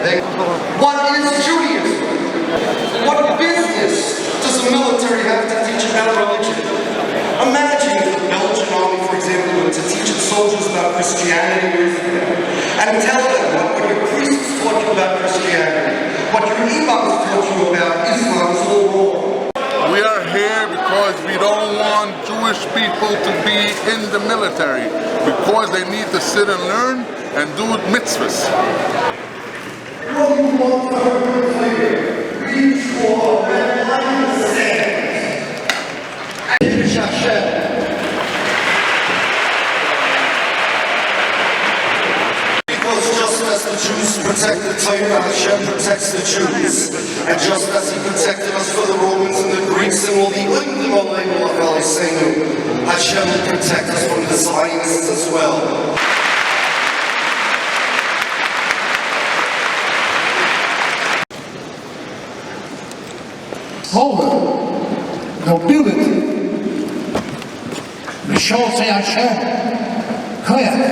What is Judaism? What business does the military have to teach about religion? Imagine if the Belgian army, for example, were to teach its soldiers about Christianity and tell them that what your priests taught you about Christianity, what your imams taught you about Islam is all wrong. We are here because we don't want Jewish people to be in the military, because they need to sit and learn and do mitzvahs. What you want to clear, read for and understand. Because just as the Jews protected Torah, Hashem protects the Jews. And just as He protected us for the Romans and the Greeks and all the Ulim of Palestine, Hashem will protect us from the Zionists as well. Over nobility, Misholzei Hashem, Koyach,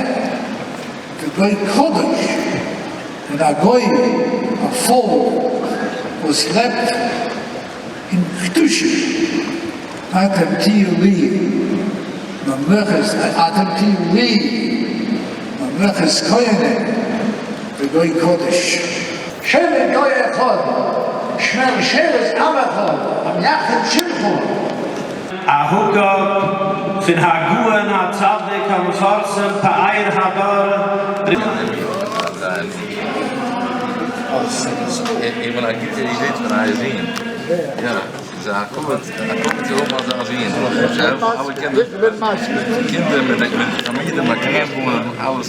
the great Kodesh, and Agoyim, a fold, was left in Kedusha. Atem Tiyu Li, Mamleches, Atem Tiyu Li, Mamleches Koyanim, the great Kodesh. Shem Goy Echad, Shmer Sheres Am Echad, Am Yachid Shimchon. Ahukah fin Haguen HaTzadik HaMefarsim Pa'ayir Hadar. Even I get the idee van hij zien. Ja, ze komt het erop als aan zien. Zelf, alle kinderen met familie, maar kinderen, alles.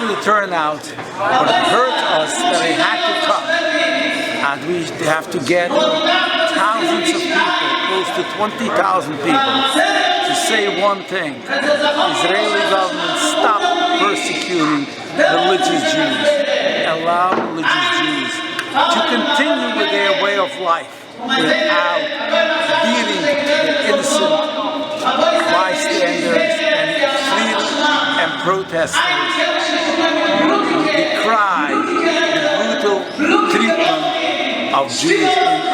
The turnout, but it hurt us that we had to come, and we have to get thousands of people, close to 20,000 people, to say one thing: Israeli government, stop persecuting religious Jews, allow religious Jews to continue with their way of life without beating the innocent bystanders and freedom and protesters. Decry the brutal treatment of Jews in Israel.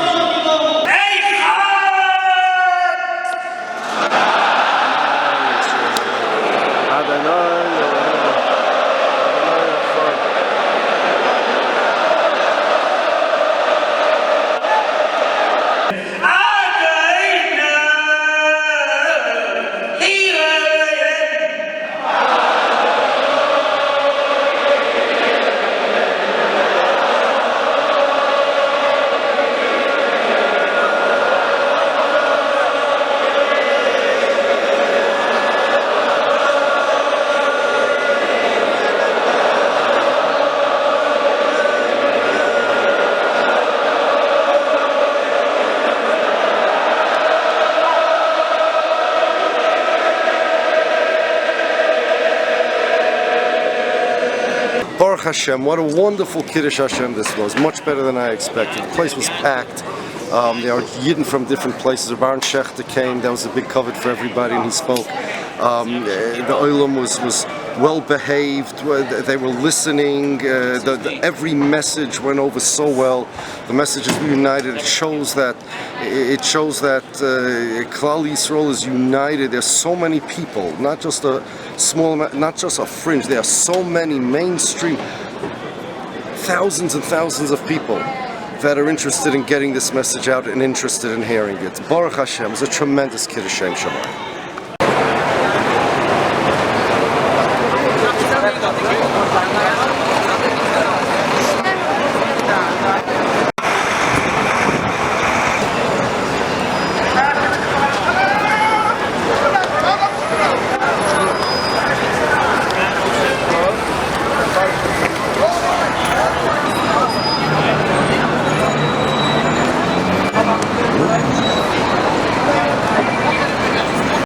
Baruch Hashem, what a wonderful Kiddush Hashem this was, much better than I expected. The place was packed. There were Yidden from different places. Baron Shechter came, that was a big covet for everybody, and he spoke. The Olam was well behaved, they were listening, every message went over so well. The message is united. It shows that Klal Yisrael is united. There's so many people, not just a small, not just a fringe. There are so many mainstream, thousands and thousands of people that are interested in getting this message out and interested in hearing it. Baruch Hashem, it's a tremendous Kiddush Shem Shabbat.